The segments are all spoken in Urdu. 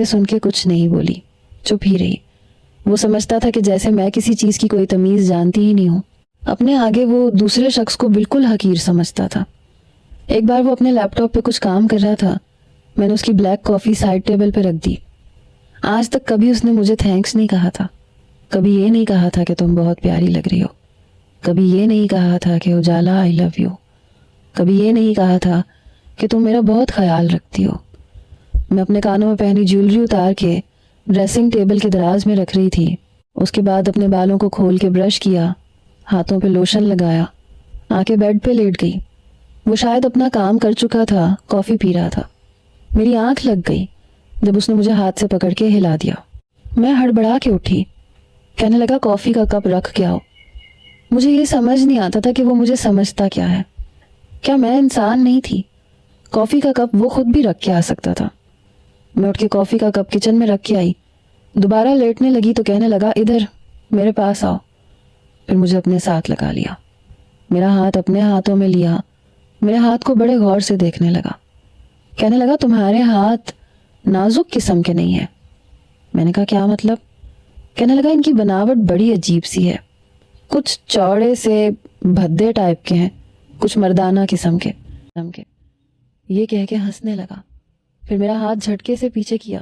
سن کے کچھ نہیں بولی، چپ ہی رہی۔ وہ سمجھتا تھا کہ جیسے میں کسی چیز کی کوئی تمیز جانتی ہی نہیں ہوں۔ اپنے آگے وہ دوسرے شخص کو بالکل حقیر سمجھتا تھا۔ ایک بار وہ اپنے لیپ ٹاپ پہ کچھ کام کر رہا تھا، میں نے اس کی بلیک کافی سائڈ ٹیبل پہ رکھ دی۔ آج تک کبھی اس نے مجھے تھینکس نہیں کہا تھا، کبھی یہ نہیں کہا تھا کہ تم بہت پیاری لگ رہی ہو، کبھی یہ نہیں کہا تھا کہ اجالا آئی لو یو، کبھی یہ نہیں کہا تھا کہ تم میرا بہت خیال رکھتی ہو۔ میں اپنے کانوں میں پہنی جیولری اتار کے ڈریسنگ ٹیبل کے دراز میں رکھ رہی تھی۔ اس کے بعد اپنے بالوں کو کھول کے برش کیا، ہاتھوں پہ لوشن لگایا، آ کے بیڈ پہ لیٹ گئی۔ وہ شاید اپنا کام کر چکا تھا، کافی پی رہا تھا۔ میری آنکھ لگ گئی جب اس نے مجھے ہاتھ سے پکڑ کے ہلا دیا۔ میں ہڑبڑا کے اٹھی، کہنے لگا کافی کا کپ رکھ کے آؤ۔ مجھے یہ سمجھ نہیں آتا تھا کہ وہ مجھے سمجھتا کیا ہے۔ کیا میں انسان نہیں تھی؟ کافی کا کپ وہ خود بھی رکھ کے آ سکتا تھا۔ میں اٹھ کے کافی کا کپ کچن میں رکھ کے آئی، دوبارہ لیٹنے لگی تو کہنے لگا ادھر میرے پاس آؤ۔ پھر مجھے اپنے ساتھ لگا لیا، میرا ہاتھ اپنے ہاتھوں میں لیا، میرے ہاتھ کو بڑے غور سے دیکھنے لگا۔ کہنے لگا تمہارے ہاتھ نازک قسم کے نہیں ہیں۔ میں نے کہا کیا مطلب؟ کہنے لگا ان کی بناوٹ بڑی عجیب سی ہے، کچھ چوڑے سے بھدے ٹائپ کے ہیں، کچھ مردانہ قسم کے۔ یہ کہہ کے ہنسنے لگا، پھر میرا ہاتھ جھٹکے سے پیچھے کیا۔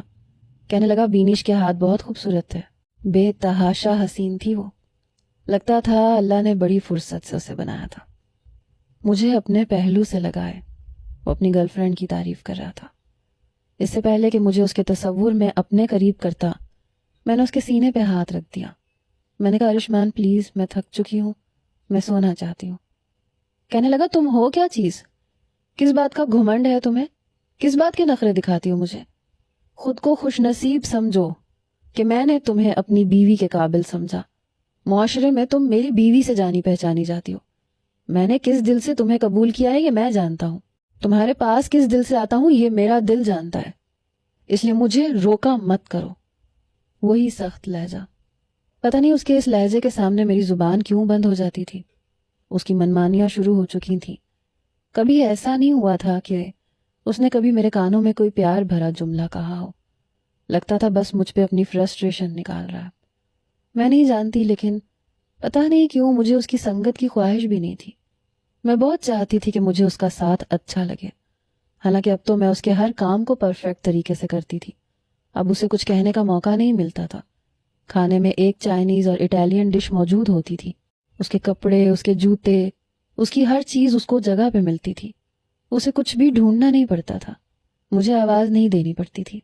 کہنے لگا بینش کے ہاتھ بہت خوبصورت ہے، بے تحاشا حسین تھی وہ، لگتا تھا اللہ نے بڑی فرصت سے اسے بنایا تھا۔ مجھے اپنے پہلو سے لگائے، وہ اپنی گرل فرینڈ کی تعریف کر رہا تھا۔ اس سے پہلے کہ مجھے اس کے تصور میں اپنے قریب کرتا، میں نے اس کے سینے پہ ہاتھ رکھ دیا۔ میں نے کہا آیوشمان پلیز، میں تھک چکی ہوں، میں سونا چاہتی ہوں۔ کہنے لگا تم ہو کیا چیز؟ کس بات کا گھمنڈ ہے تمہیں؟ کس بات کے نخرے دکھاتی ہو مجھے؟ خود کو خوش نصیب سمجھو کہ میں نے تمہیں اپنی بیوی کے قابل سمجھا۔ معاشرے میں تم میری بیوی سے جانی پہچانی جاتی ہو۔ میں نے کس دل سے تمہیں قبول کیا ہے یہ میں جانتا ہوں، تمہارے پاس کس دل سے آتا ہوں یہ میرا دل جانتا ہے، اس لیے مجھے روکا مت کرو۔ وہی سخت لہجہ، پتہ نہیں اس کے اس لہجے کے سامنے میری زبان کیوں بند ہو جاتی تھی۔ اس کی منمانیاں شروع ہو چکی تھیں۔ کبھی ایسا نہیں ہوا تھا کہ اس نے کبھی میرے کانوں میں کوئی پیار بھرا جملہ کہا ہو۔ لگتا تھا بس مجھ پہ اپنی فرسٹریشن نکال رہا ہے۔ میں نہیں جانتی، لیکن پتہ نہیں کیوں مجھے اس کی سنگت کی خواہش بھی نہیں تھی۔ میں بہت چاہتی تھی کہ مجھے اس کا ساتھ اچھا لگے، حالانکہ اب تو میں اس کے ہر کام کو پرفیکٹ طریقے سے کرتی تھی۔ اب اسے کچھ کہنے کا موقع نہیں ملتا تھا۔ کھانے میں ایک چائنیز اور اٹالین ڈش موجود ہوتی تھی، اس کے کپڑے، اس کے جوتے، اس کی ہر چیز اس کو جگہ پہ ملتی تھی۔ اسے کچھ بھی ڈھونڈنا نہیں پڑتا تھا، مجھے آواز نہیں دینی پڑتی تھی۔